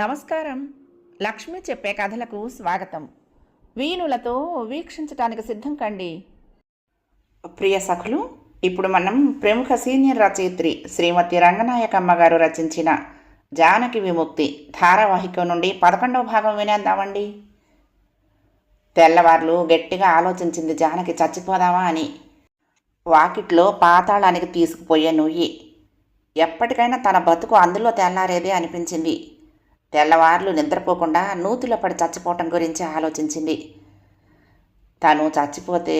నమస్కారం. లక్ష్మి చెప్పే కథలకు స్వాగతం. వీణులతో వీక్షించటానికి సిద్ధం కండి. ప్రియ సఖులు, ఇప్పుడు మనం ప్రముఖ సీనియర్ రచయిత్రి శ్రీమతి రంగనాయకమ్మ గారు రచించిన జానకి విముక్తి ధారావాహిక నుండి 11వ భాగం వినేద్దామండి. తెల్లవార్లు గట్టిగా ఆలోచించింది జానకి చచ్చిపోదామా అని. వాకిట్లో పాతాళానికి తీసుకుపోయే నుయ్యి. ఎప్పటికైనా తన బతుకు అందులో తెల్లారేదే అనిపించింది. తెల్లవార్లు నిద్రపోకుండా నూతిలో పడి చచ్చిపోవటం గురించి ఆలోచించింది. తను చచ్చిపోతే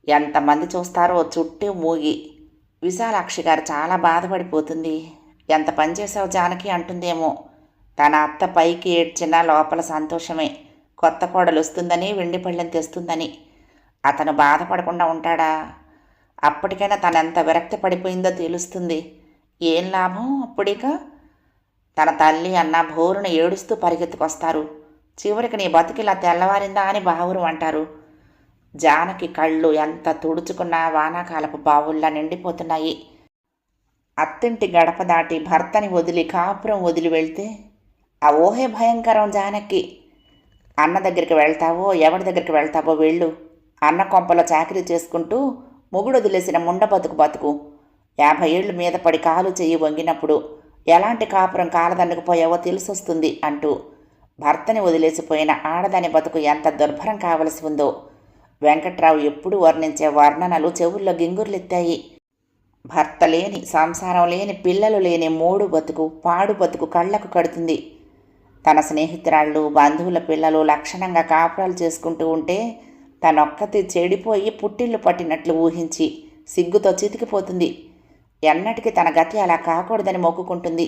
ఎంతమంది చూస్తారో చుట్టూ మూగి. విశాలాక్షి గారు చాలా బాధపడిపోతుంది. ఎంత పనిచేసావు జానకి అంటుందేమో. తన అత్త పైకి ఏడ్చినా లోపల సంతోషమే. కొత్త కోడలు వస్తుందని వెండి పళ్ళెం తెస్తుందని. అతను బాధపడకుండా ఉంటాడా? అప్పటికైనా తనెంత విరక్తి పడిపోయిందో తెలుస్తుంది. ఏం లాభం అప్పుడిక? తన తల్లి అన్న భోరున ఏడుస్తూ పరిగెత్తుకొస్తారు. చివరికి నీ బతికిలా తెల్లవారిందా అని బావురు అంటారు. జానకి కళ్ళు ఎంత తుడుచుకున్నా వానాకాలపు బావుల్లా నిండిపోతున్నాయి. అత్తింటి గడప దాటి భర్తని వదిలి కాపురం వదిలి వెళ్తే ఆ ఊహే భయంకరం. జానకి అన్న దగ్గరికి వెళ్తావో ఎవరి దగ్గరికి వెళ్తావో వెళ్ళు. అన్న కొంపలో చాకరీ చేసుకుంటూ మొగుడు వదిలేసిన ముండ బతుకు 50 ఏళ్ళు మీద పడి కాలు చెయ్యి వంగినప్పుడు ఎలాంటి కాపురం కాలదన్నుకుపోయావో తెలిసొస్తుంది అంటూ భర్తని వదిలేసిపోయిన ఆడదాని బతుకు ఎంత దుర్భరం కావలసి ఉందో వెంకట్రావు ఎప్పుడు వర్ణించే వర్ణనలు చెవుల్లో గింగుర్లెత్తాయి. భర్త లేని, సంసారం లేని, పిల్లలు లేని మూడు బతుకు, పాడు బతుకు కళ్లకు కడుతుంది. తన స్నేహితురాళ్ళు, బంధువుల పిల్లలు లక్షణంగా కాపురాలు చేసుకుంటూ ఉంటే తనొక్కతి చెడిపోయి పుట్టిల్లు పట్టినట్లు ఊహించి సిగ్గుతో చితికిపోతుంది. ఎన్నటికీ తన గతి అలా కాకూడదని మొక్కుకుంటుంది.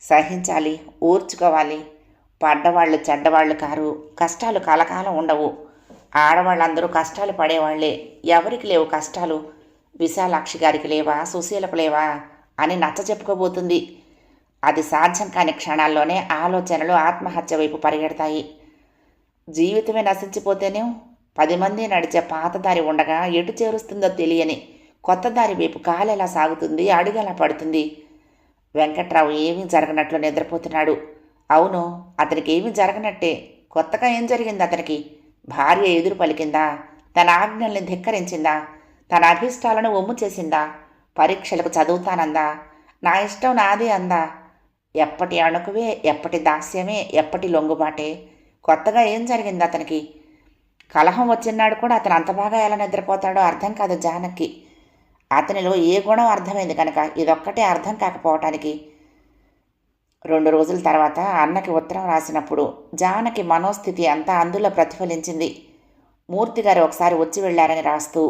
సహించాలి, ఊర్చుకోవాలి. పడ్డవాళ్ళు చెడ్డవాళ్ళు కారు. కష్టాలు కలకాలం ఉండవు. ఆడవాళ్ళందరూ కష్టాలు పడేవాళ్లే. ఎవరికి లేవు కష్టాలు? విశాలాక్షి గారికి లేవా? సుశీలకు లేవా అని నచ్చ చెప్పుకోబోతుంది. అది సాధ్యం కాని క్షణాల్లోనే ఆలోచనలు ఆత్మహత్య వైపు పరిగెడతాయి. జీవితమే నశించిపోతేనే 10 మంది నడిచే పాతదారి ఉండగా ఎటు చేరుస్తుందో తెలియని కొత్త దారి వైపు కాలెలా సాగుతుంది, అడుగెలా పడుతుంది. వెంకట్రావు ఏమీ జరగనట్లు నిద్రపోతున్నాడు. అవును, అతనికి ఏమీ జరగనట్టే. కొత్తగా ఏం జరిగింది అతనికి? భార్య ఎదురు పలికిందా? తన ఆజ్ఞల్ని ధిక్కరించిందా? తన అభిష్టాలను ఒమ్ము చేసిందా? పరీక్షలకు చదువుతానందా? నా ఇష్టం నాదే అందా? ఎప్పటి అణుకువే, ఎప్పటి దాస్యమే, ఎప్పటి లొంగుబాటే. కొత్తగా ఏం జరిగింది అతనికి? కలహం వచ్చినాడు కూడా అతను అంత బాగా ఎలా నిద్రపోతాడో అర్థం కాదు జానకి. అతనిలో ఏ గుణం అర్థమైంది కనుక ఇదొక్కటే అర్థం కాకపోవటానికి. 2 రోజుల తర్వాత అన్నకి ఉత్తరం రాసినప్పుడు జానకి మనోస్థితి అంతా అందులో ప్రతిఫలించింది. మూర్తిగారు ఒకసారి వచ్చి వెళ్ళారని రాస్తూ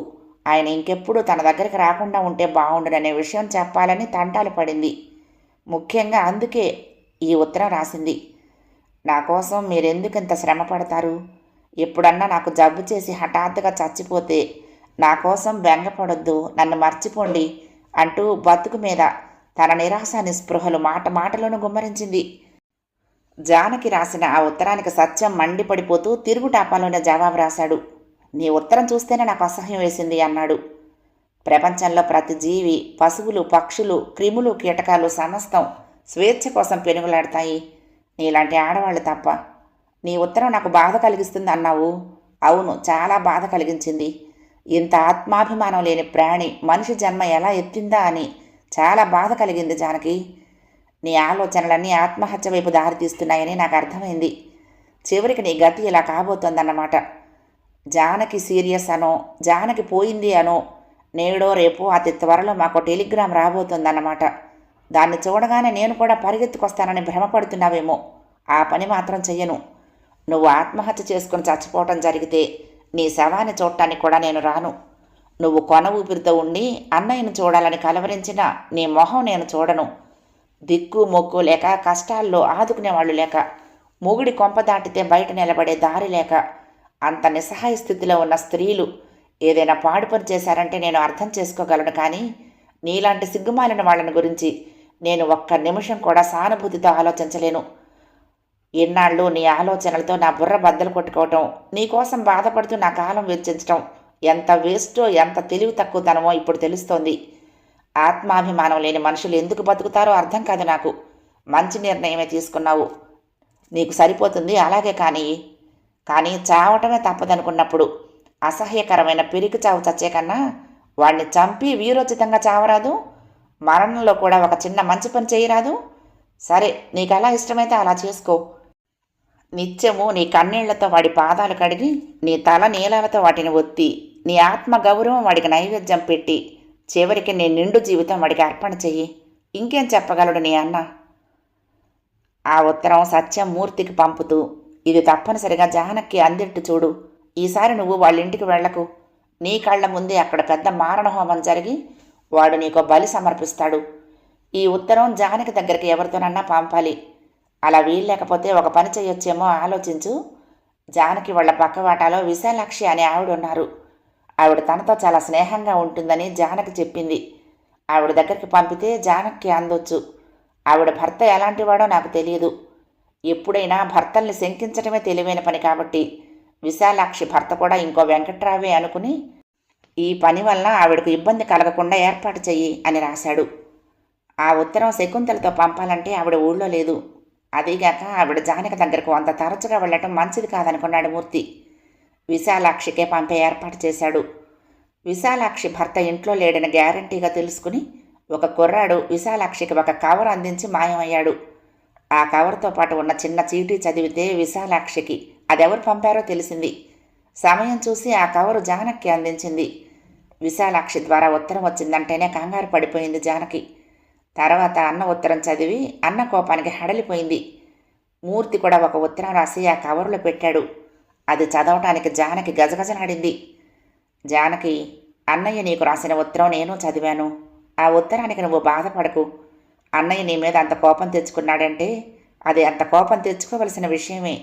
ఆయన ఇంకెప్పుడు తన దగ్గరికి రాకుండా ఉంటే బాగుండుననే విషయం చెప్పాలని తంటాలు పడింది. ముఖ్యంగా అందుకే ఈ ఉత్తరం రాసింది. నా కోసం మీరెందుకు ఇంత శ్రమ పడతారు? ఎప్పుడన్నా నాకు జబ్బు చేసి హఠాత్తుగా చచ్చిపోతే నా కోసం బెంగపడొద్దు, నన్ను మర్చిపోండి అంటూ బతుకు మీద తన నిరాశ నిస్పృహలు మాటలోనూ గుమ్మరించింది. జానకి రాసిన ఆ ఉత్తరానికి సత్యం మండిపడిపోతూ తిరుగుటాపాలోనే జవాబు రాశాడు. నీ ఉత్తరం చూస్తేనే నాకు అసహ్యం వేసింది అన్నాడు. ప్రపంచంలో ప్రతి జీవి, పశువులు, పక్షులు, క్రిములు, కీటకాలు సమస్తం స్వేచ్ఛ కోసం పెనుగులాడతాయి, నీలాంటి ఆడవాళ్ళు తప్ప. నీ ఉత్తరం నాకు బాధ కలిగిస్తుంది అన్నావు. అవును, చాలా బాధ కలిగించింది. ఇంత ఆత్మాభిమానం లేని ప్రాణి మనిషి జన్మ ఎలా ఎత్తిందా అని చాలా బాధ కలిగింది జానకి. నీ ఆలోచనలన్నీ ఆత్మహత్య వైపు దారితీస్తున్నాయని నాకు అర్థమైంది. చివరికి నీ గతి ఇలా కాబోతోందన్నమాట. జానకి సీరియస్ అనో, జానకి పోయింది అనో నేడో రేపో అతి త్వరలో మాకు టెలిగ్రామ్ రాబోతోందన్నమాట. దాన్ని చూడగానే నేను కూడా పరిగెత్తుకొస్తానని భ్రమపడుతున్నావేమో. ఆ పని మాత్రం చెయ్యను. నువ్వు ఆత్మహత్య చేసుకుని చచ్చిపోవటం జరిగితే నీ శవాన్ని చూడటానికి కూడా నేను రాను. నువ్వు కొన ఊపిరితో ఉండి అన్నయ్యను చూడాలని కలవరించినా నీ మొహం నేను చూడను. దిక్కు మొక్కు లేక, కష్టాల్లో ఆదుకునేవాళ్ళు లేక, మొగుడి కొంప దాటితే బయట నిలబడే దారి లేక, అంత నిస్సహాయ స్థితిలో ఉన్న స్త్రీలు ఏదైనా పాడు పని చేశారంటే నేను అర్థం చేసుకోగలను. కానీ నీలాంటి సిగ్గుమాలిన వాళ్ళని గురించి నేను ఒక్క నిమిషం కూడా సానుభూతితో ఆలోచించలేను. ఇన్నాళ్ళు నీ ఆలోచనలతో నా బుర్ర బద్దలు కొట్టుకోవటం, నీకోసం బాధపడుతూ నా కాలం వెచ్చించటం ఎంత వేస్టో, ఎంత తెలివి తక్కువతనమో ఇప్పుడు తెలుస్తోంది. ఆత్మాభిమానం లేని మనుషులు ఎందుకు బతుకుతారో అర్థం కాదు నాకు. మంచి నిర్ణయమే తీసుకున్నావు. నీకు సరిపోతుంది, అలాగే కానీ చావటమే తప్పదనుకున్నప్పుడు అసహ్యకరమైన పిరికి చావు చచ్చే కన్నా వాడిని చంపి వీరోచితంగా చావరాదు? మరణంలో కూడా ఒక చిన్న మంచి పని చేయరాదు? సరే, నీకు ఎలా ఇష్టమైతే అలా చేసుకో. నిత్యము నీ కన్నీళ్లతో వాడి పాదాలు కడిగి, నీ తల నీలాలతో వాటిని ఒత్తి, నీ ఆత్మ గౌరవం వాడికి నైవేద్యం పెట్టి, చివరికి నీ నిండు జీవితం వాడికి అర్పణ చెయ్యి. ఇంకేం చెప్పగలడు నీ అన్న? ఆ ఉత్తరం సత్యం మూర్తికి పంపుతూ, ఇది తప్పనిసరిగా జానకి అందిట్టు చూడు. ఈసారి నువ్వు వాళ్ళ ఇంటికి వెళ్లకు. నీ కళ్ల ముందే అక్కడ పెద్ద మారణహోమం జరిగి వాడు నీకో బలి సమర్పిస్తాడు. ఈ ఉత్తరం జానకి దగ్గరికి ఎవరితోనన్నా పంపాలి. అలా వీల్లేకపోతే ఒక పని చేయొచ్చేమో ఆలోచించు. జానకి వాళ్ళ పక్కవాటాలో విశాలాక్షి అనే ఆవిడ ఉన్నారు. ఆవిడ తనతో చాలా స్నేహంగా ఉంటుందని జానకి చెప్పింది. ఆవిడ దగ్గరికి పంపితే జానకి అందొచ్చు. ఆవిడ భర్త ఎలాంటివాడో నాకు తెలియదు. ఎప్పుడైనా భర్తల్ని శంకించడమే తెలివైన పని కాబట్టి విశాలాక్షి భర్త కూడా ఇంకో వెంకట్రావే అనుకుని ఈ పని వల్ల ఆవిడకు ఇబ్బంది కలగకుండా ఏర్పాటు చెయ్యి అని రాశాడు. ఆ ఉత్తరం శకుంతలతో పంపాలంటే ఆవిడ ఊళ్ళో లేదు. అదీగాక ఆవిడ జానకి దగ్గరకు అంత తరచుగా వెళ్ళటం మంచిది కాదనుకున్నాడు మూర్తి. విశాలాక్షికే పంపే ఏర్పాటు చేశాడు. విశాలాక్షి భర్త ఇంట్లో లేడని గ్యారంటీగా తెలుసుకుని ఒక కుర్రాడు విశాలాక్షికి ఒక కవర్ అందించి మాయమయ్యాడు. ఆ కవర్తో పాటు ఉన్న చిన్న చీటీ చదివితే విశాలాక్షికి అదెవరు పంపారో తెలిసింది. సమయం చూసి ఆ కవరు జానకి అందించింది. విశాలాక్షి ద్వారా ఉత్తరం వచ్చిందంటేనే కంగారు పడిపోయింది జానకి. తర్వాత అన్న ఉత్తరం చదివి అన్న కోపానికి హడలిపోయింది. మూర్తి కూడా ఒక ఉత్తరం రాసి ఆ కవరులో పెట్టాడు. అది చదవటానికి జానకి గజగజలాడింది. జానకి, అన్నయ్య నీకు రాసిన ఉత్తరం నేను చదివాను. ఆ ఉత్తరానికి నువ్వు బాధపడకు. అన్నయ్య నీ మీద అంత కోపం తెచ్చుకున్నాడంటే అది అంత కోపం తెచ్చుకోవలసిన విషయమే.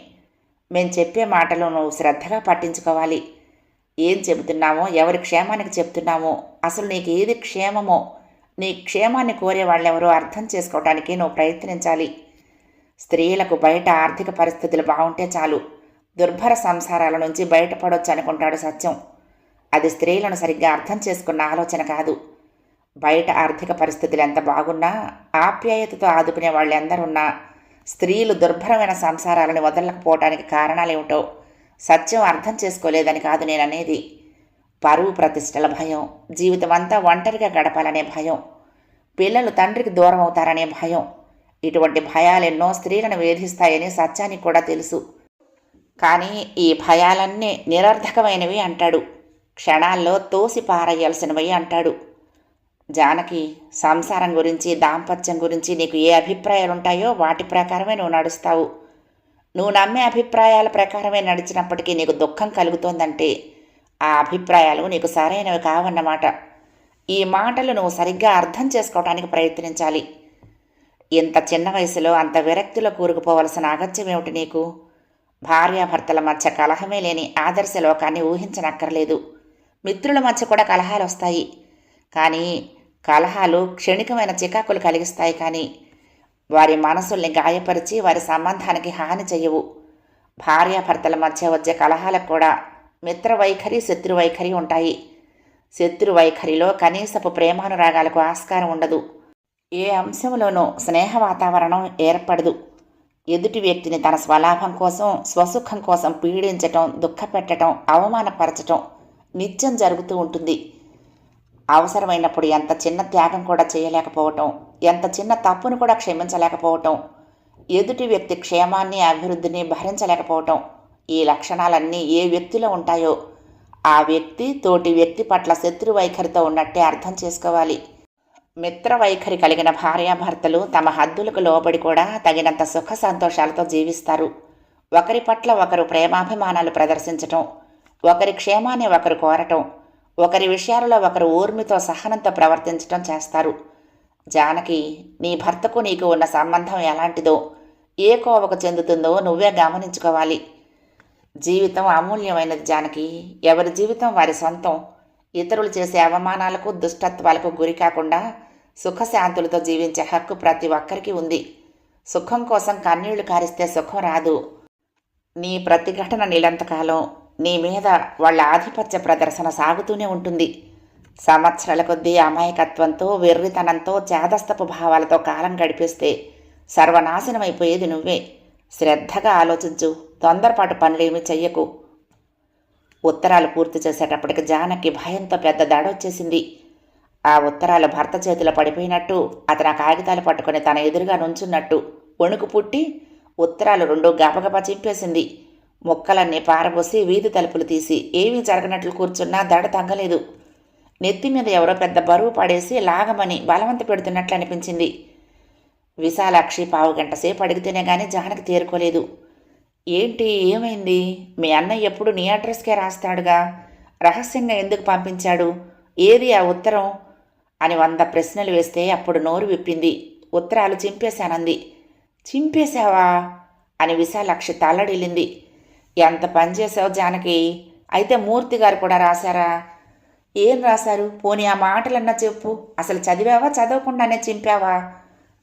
మేం చెప్పే మాటలు నువ్వు శ్రద్ధగా పట్టించుకోవాలి. ఏం చెబుతున్నామో, ఎవరి క్షేమానికి చెప్తున్నామో, అసలు నీకు ఏది క్షేమమో, నీ క్షేమాన్ని కోరే వాళ్ళెవరో అర్థం చేసుకోవటానికి నువ్వు ప్రయత్నించాలి. స్త్రీలకు బయట ఆర్థిక పరిస్థితులు బాగుంటే చాలు, దుర్భర సంసారాల నుంచి బయటపడొచ్చు అనుకుంటాడు సత్యం. అది స్త్రీలను సరిగ్గా అర్థం చేసుకున్న ఆలోచన కాదు. బయట ఆర్థిక పరిస్థితులు ఎంత బాగున్నా, ఆప్యాయతతో ఆదుకునే వాళ్ళు ఎందరున్నా, స్త్రీలు దుర్భరమైన సంసారాలను వదలకపోవటానికి కారణాలేమిటో సత్యం అర్థం చేసుకోలేదని కాదు నేననేది. పరువు ప్రతిష్టల భయం, జీవితం అంతా ఒంటరిగా గడపాలనే భయం, పిల్లలు తండ్రికి దూరం అవుతారనే భయం, ఇటువంటి భయాలెన్నో స్త్రీలను వేధిస్తాయని సత్యానికి కూడా తెలుసు. కానీ ఈ భయాలన్నీ నిరర్థకమైనవి అంటాడు. క్షణాల్లో తోసి పారేయాల్సినవి అంటాడు. జానకి, సంసారం గురించి, దాంపత్యం గురించి నీకు ఏ అభిప్రాయాలుంటాయో వాటి ప్రకారమే నువ్వు నడుస్తావు. నువ్వు నమ్మే అభిప్రాయాల ప్రకారమే నడిచినప్పటికీ నీకు దుఃఖం కలుగుతోందంటే ఆ అభిప్రాయాలు నీకు సరైనవి కావన్నమాట. ఈ మాటలు నువ్వు సరిగ్గా అర్థం చేసుకోవడానికి ప్రయత్నించాలి. ఇంత చిన్న వయసులో అంత విరక్తిలో కూరుకుపోవలసిన అగత్యం ఏమిటి నీకు? భార్యాభర్తల మధ్య కలహమే లేని ఆదర్శ లోకాన్ని ఊహించనక్కర్లేదు. మిత్రుల మధ్య కూడా కలహాలు వస్తాయి. కానీ కలహాలు క్షణికమైన చికాకులు కలిగిస్తాయి. కానీ వారి మనసుల్ని గాయపరిచి వారి సంబంధానికి హాని చెయ్యవు. భార్యాభర్తల మధ్య వచ్చే కలహాలకు కూడా మిత్రవైఖరి, శత్రువైఖరి ఉంటాయి. శత్రువైఖరిలో కనీసపు ప్రేమానురాగాలకు ఆస్కారం ఉండదు. ఏ అంశంలోనూ స్నేహ వాతావరణం ఏర్పడదు. ఎదుటి వ్యక్తిని తన స్వలాభం కోసం, స్వసుఖం కోసం పీడించటం, దుఃఖపెట్టడం, అవమానపరచటం నిత్యం జరుగుతూ ఉంటుంది. అవసరమైనప్పుడు ఎంత చిన్న త్యాగం కూడా చేయలేకపోవటం, ఎంత చిన్న తప్పును కూడా క్షమించలేకపోవటం, ఎదుటి వ్యక్తి క్షేమాన్ని, అభివృద్ధిని భరించలేకపోవటం, ఈ లక్షణాలన్నీ ఏ వ్యక్తిలో ఉంటాయో ఆ వ్యక్తి తోటి వ్యక్తి పట్ల శత్రు వైఖరితో ఉన్నట్టే అర్థం చేసుకోవాలి. మిత్ర వైఖరి కలిగిన భార్యాభర్తలు తమ హద్దులకు లోబడి కూడా తగినంత సుఖ సంతోషాలతో జీవిస్తారు. ఒకరి పట్ల ఒకరు ప్రేమాభిమానాలు ప్రదర్శించటం, ఒకరి క్షేమాన్ని ఒకరు కోరటం, ఒకరి విషయాలలో ఒకరు ఊర్మితో సహనంతో ప్రవర్తించటం చేస్తారు. జానకి, నీ భర్తకు నీకు ఉన్న సంబంధం ఎలాంటిదో, ఏ కోవకు చెందుతుందో నువ్వే గమనించుకోవాలి. జీవితం అమూల్యమైనది జానకి. ఎవరి జీవితం వారి సొంతం. ఇతరులు చేసే అవమానాలకు, దుష్టత్వాలకు గురి కాకుండా సుఖశాంతులతో జీవించే హక్కు ప్రతి ఒక్కరికి ఉంది. సుఖం కోసం కన్నీళ్లు కారిస్తే సుఖం రాదు. నీ ప్రతిఘటన నిలంతకాలం నీ మీద వాళ్ళ ఆధిపత్య ప్రదర్శన సాగుతూనే ఉంటుంది. సంవత్సరాల కొద్దీ అమాయకత్వంతో, వెర్రితనంతో, చేదస్తపు భావాలతో కాలం గడిపిస్తే సర్వనాశనమైపోయేది నువ్వే. శ్రద్ధగా ఆలోచించు, తొందరపాటు పనులేమీ చెయ్యకు. ఉత్తరాలు పూర్తి చేసేటప్పటికి జానకి భయంతో పెద్ద దడొచ్చేసింది. ఆ ఉత్తరాలు భర్త చేతిలో పడిపోయినట్టు, అతను ఆ కాగితాలు పట్టుకుని తన ఎదురుగా నుంచున్నట్టు వణుకు పుట్టి ఉత్తరాలు 2 గబగబా చింపేసింది. ముక్కలన్నీ పారబోసి వీధి తలుపులు తీసి ఏమీ జరగనట్లు కూర్చున్నా దడ తగ్గలేదు. నెత్తి మీద ఎవరో పెద్ద బరువు పడేసి లాగమని బలవంత పెడుతున్నట్లు అనిపించింది. విశాలాక్షి పావుగంట సేపు అడిగితేనే గాని జానకి తేరుకోలేదు. ఏంటి, ఏమైంది? మీ అన్నయ్య ఎప్పుడు నీ అడ్రస్కే రాస్తాడుగా, రహస్యంగా ఎందుకు పంపించాడు? ఏది ఆ ఉత్తరం అని 100 ప్రశ్నలు వేస్తే అప్పుడు నోరు విప్పింది. ఉత్తరాలు చింపేశానంది. చింపేశావా అని విశాలాక్షి తల్లడిల్లింది. ఎంత పని చేసావు జానకి? అయితే మూర్తి గారు కూడా రాశారా? ఏం రాశారు? పోనీ ఆ మాటలన్నా చెప్పు. అసలు చదివావా, చదవకుండానే చింపావా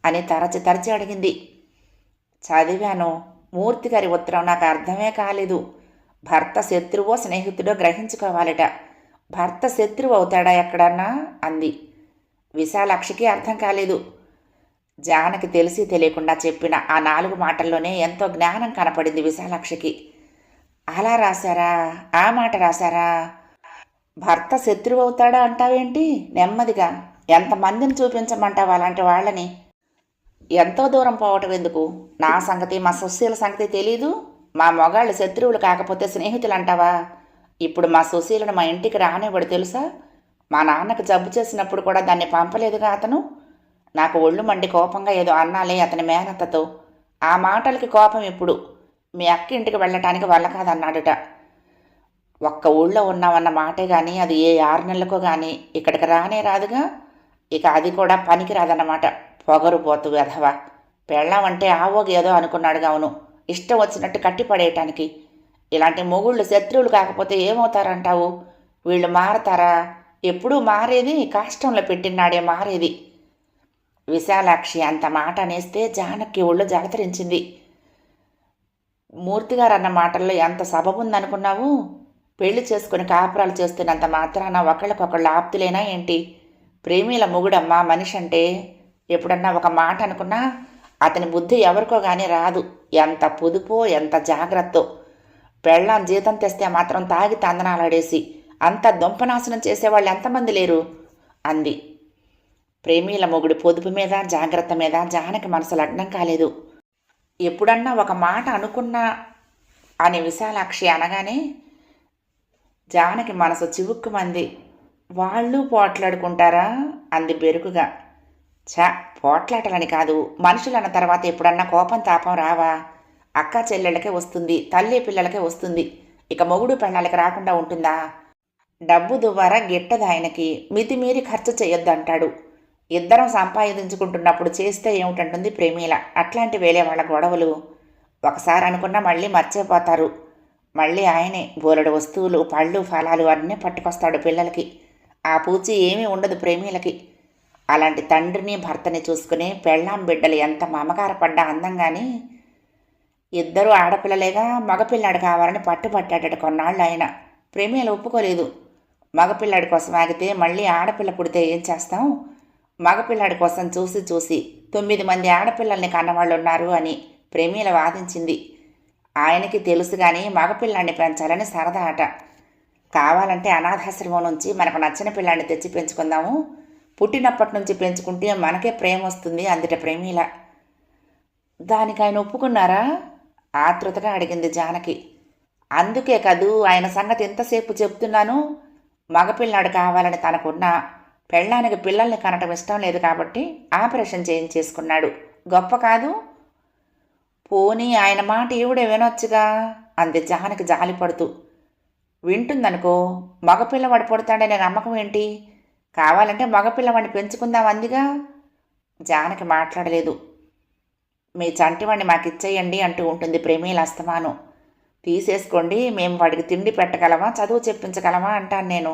అని తరచి తరచి అడిగింది. చదివాను. మూర్తిగారి ఉత్తరం నాకు అర్థమే కాలేదు. భర్త శత్రువో స్నేహితుడో గ్రహించుకోవాలట. భర్త శత్రువు అవుతాడా ఎక్కడన్నా అంది. విశాలాక్షికి అర్థం కాలేదు. జానకి తెలిసి తెలియకుండా చెప్పిన ఆ 4 మాటల్లోనే ఎంతో జ్ఞానం కనపడింది విశాలాక్షికి. అలా రాశారా? ఆ మాట రాశారా? భర్త శత్రువు అవుతాడా అంటావేంటి? నెమ్మదిగా. ఎంతమందిని చూపించమంటావు అలాంటి వాళ్ళని? ఎంతో దూరం పోవటం ఎందుకు? నా సంగతి, మా సుశీల సంగతి తెలీదు. మా మొగాళ్ళు శత్రువులు కాకపోతే స్నేహితులు అంటావా? ఇప్పుడు మా సుశీలను మా ఇంటికి రానివ్వడు తెలుసా? మా నాన్నకు జబ్బు చేసినప్పుడు కూడా దాన్ని పంపలేదుగా అతను. నాకు ఒళ్ళు మండి కోపంగా ఏదో అన్నాలే అతని మేనత్తతో. ఆ మాటలకి కోపం ఇప్పుడు. మీ అక్క ఇంటికి వెళ్ళటానికి వల్ల కాదన్నాడుట. ఒక్క ఊళ్ళో ఉన్నామన్న మాటే కానీ అది ఏ 6 నెలలకో కానీ ఇక్కడికి రానే రాదుగా. ఇక అది కూడా పనికి రాదన్నమాట. పొగరుపోతు వెధవా. పెళ్ళామంటే ఆవోగి ఏదో అనుకున్నాడుగా. అవును, ఇష్టం వచ్చినట్టు కట్టిపడేయటానికి. ఇలాంటి మొగుళ్ళు శత్రువులు కాకపోతే ఏమవుతారంటావు? వీళ్ళు మారతారా? ఎప్పుడూ మారేది కాష్టంలో పెట్టినాడే మారేది. విశాలాక్షి అంత మాట అనేస్తే జానకి ఒళ్ళు జలతరించింది. మూర్తిగారు అన్న మాటల్లో ఎంత సబబుందనుకున్నావు? పెళ్లి చేసుకుని కాపురాలు చేస్తున్నంత మాత్రాన ఒకళ్ళకొకళ్ళు ఆప్తులేనా ఏంటి? ప్రేమీల మొగుడమ్మా మనిషి అంటే. ఎప్పుడన్నా ఒక మాట అనుకున్నా అతని బుద్ధి ఎవరికో కానీ రాదు. ఎంత పొదుపో, ఎంత జాగ్రత్తో. పెళ్ళాం జీతం తెస్తే మాత్రం తాగి తందనాలాడేసి అంత దుంపనాశనం చేసేవాళ్ళు ఎంతమంది లేరు అంది. ప్రేమీల మొగుడి పొదుపు మీద, జాగ్రత్త మీద జానకి మనసు లగ్నం కాలేదు. ఎప్పుడన్నా ఒక మాట అనుకున్నా అని విశాలాక్షి అనగానే జానకి మనసు చివుక్కుమంది. వాళ్ళు పోట్లాడుకుంటారా అంది బెరుకుగా. పోట్లాటలని కాదు, మనుషులన్న తర్వాత ఎప్పుడన్నా కోపం తాపం రావా? అక్క చెల్లెళ్ళకే వస్తుంది, తల్లి పిల్లలకే వస్తుంది. ఇక మొగుడు పెళ్ళాలకి రాకుండా ఉంటుందా? డబ్బు దువ్వారా గిట్టదు ఆయనకి. మితిమీరి ఖర్చు చేయొద్దంటాడు. ఇద్దరం సంపాదించుకుంటున్నప్పుడు చేస్తే ఏమిటంటుంది ప్రేమీల. అట్లాంటి వేలే వాళ్ళ గొడవలు. ఒకసారి అనుకున్నా మళ్ళీ మర్చిపోతారు. మళ్ళీ ఆయనే బోలెడు వస్తువులు, పళ్ళు, ఫలాలు అన్నీ పట్టుకొస్తాడు పిల్లలకి. ఆ పూచి ఏమీ ఉండదు ప్రేమీలకి. అలాంటి తండ్రిని భర్తని చూసుకుని పెళ్ళాం బిడ్డలు ఎంత మమకారపడ్డా అందంగాని ఇద్దరూ ఆడపిల్లలేగా మగపిల్లాడు కావాలని పట్టుపట్టాడట కొన్నాళ్ళు ఆయన. ప్రేమీలు ఒప్పుకోలేదు. మగపిల్లాడి కోసం ఆగితే మళ్ళీ ఆడపిల్ల పుడితే ఏం చేస్తాం? మగపిల్లాడి కోసం చూసి చూసి 9 మంది ఆడపిల్లల్ని కన్నవాళ్ళు ఉన్నారు అని ప్రేమీల వాదించింది. ఆయనకి తెలుసు కానీ మగపిల్లాన్ని పెంచాలని సరదా అట. కావాలంటే అనాథాశ్రమం నుంచి మనకు నచ్చిన పిల్లాన్ని తెచ్చి పెంచుకుందాము. పుట్టినప్పటి నుంచి పెంచుకుంటే మనకే ప్రేమ వస్తుంది అందుట ప్రేమీల. దానికి ఆయన ఒప్పుకున్నారా? ఆతృతగా అడిగింది జానకి. అందుకే కదూ ఆయన సంగతి ఎంతసేపు చెప్తున్నాను. మగపిల్లాడు కావాలని తనకున్న పెళ్ళానికి పిల్లల్ని కనటం ఇష్టం లేదు కాబట్టి ఆపరేషన్ చేయించేసుకున్నాడు. గొప్ప కాదు? పోనీ ఆయన మాట ఈవిడే వినొచ్చుగా అంది జానకి జాలిపడుతూ. వింటుందనుకో. మగపిల్లవాడు పుడతాడనే నమ్మకం ఏంటి? కావాలంటే మగపిల్లవాడిని పెంచుకుందాం అందిగా. జానకి మాట్లాడలేదు. మీ చంటివాడిని మాకిచ్చేయండి అంటూ ఉంటుంది ప్రేమీల అస్తమానం. తీసేసుకోండి, మేము వాడికి తిండి పెట్టగలమా, చదువు చెప్పించగలమా అంటాను నేను.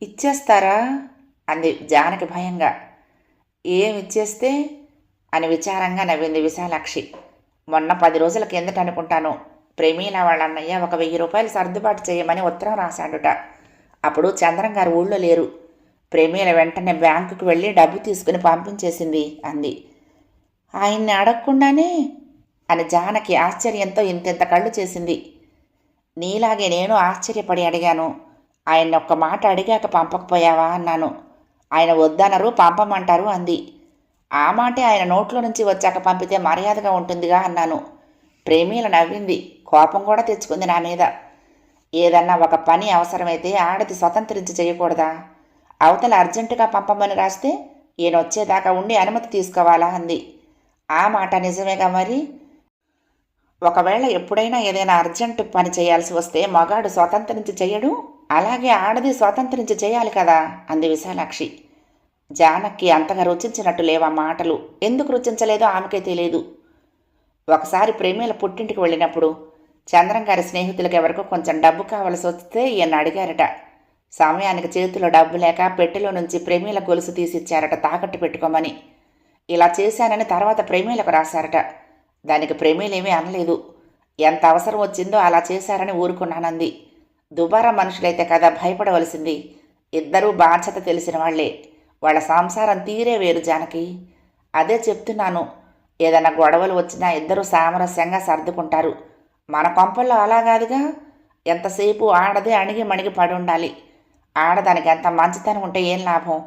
ఇచ్చేస్తారా అంది జానకి భయంగా. ఏం ఇచ్చేస్తే అని విచారంగా నవ్వింది విశాలాక్షి. మొన్న 10 రోజుల కిందట అనుకుంటాను ప్రేమీల వాళ్ళ అన్నయ్య ఒక 1000 రూపాయలు సర్దుబాటు చేయమని ఉత్తరం రాశాడుట. అప్పుడు చంద్రం గారు ఊళ్ళో లేరు. ప్రేమీల వెంటనే బ్యాంకుకు వెళ్ళి డబ్బు తీసుకుని పంపించేసింది అంది. ఆయన్ని అడగకుండానే? అని జానకి ఆశ్చర్యంతో ఇంతెంత కళ్ళు చేసింది. నీలాగే నేను ఆశ్చర్యపడి అడిగాను. ఆయన్ని ఒక్క మాట అడిగాక పంపకపోయావా అన్నాను. ఆయన వద్దనరు, పంపమంటారు అంది. ఆ మాటే ఆయన నోట్లో నుంచి వచ్చాక పంపితే మర్యాదగా ఉంటుందిగా అన్నాను. ప్రేమీల నవ్వింది. కోపం కూడా తెచ్చుకుంది నా మీద. ఏదన్నా ఒక పని అవసరమైతే ఆడది స్వతంత్రించి చేయకూడదా? అవతల అర్జెంటుగా పంపమని రాస్తే ఈయన వచ్చేదాకా ఉండి అనుమతి తీసుకోవాలా అంది. ఆ మాట నిజమేగా మరి. ఒకవేళ ఎప్పుడైనా ఏదైనా అర్జెంటు పని చేయాల్సి వస్తే మగాడు స్వతంత్రించి చెయ్యడు, అలాగే ఆడది స్వతంత్రించి చేయాలి కదా అంది విశాలాక్షి. జానకి అంతగా రుచించినట్టు లేవా మాటలు. ఎందుకు రుచించలేదో ఆమెకే తెలియదు. ఒకసారి ప్రేమీల పుట్టింటికి వెళ్ళినప్పుడు చంద్రం గారి స్నేహితులకు ఎవరికో కొంచెం డబ్బు కావలసి వస్తే ఈయన అడిగారట. సమయానికి చేతిలో డబ్బు లేక పెట్టెలో నుంచి ప్రేమీల గొలుసు తీసిచ్చారట తాకట్టు పెట్టుకోమని. ఇలా చేశానని తర్వాత ప్రేమీలకు రాశారట. దానికి ప్రేమీలేమీ అనలేదు. ఎంత అవసరం వచ్చిందో అలా చేశారని ఊరుకున్నానంది. దుబారా మనుషులైతే కదా భయపడవలసింది. ఇద్దరూ బాధ్యత తెలిసిన వాళ్లే. వాళ్ళ సంసారం తీరే వేరు జానకి. అదే చెప్తున్నాను. ఏదైనా గొడవలు వచ్చినా ఇద్దరూ సామరస్యంగా సర్దుకుంటారు. మన కొంపల్లో అలా కాదుగా. ఎంతసేపు ఆడదే అణిగి మణిగి పడి ఉండాలి. ఆడదానికి ఎంత మంచితనం ఉంటే ఏం లాభం?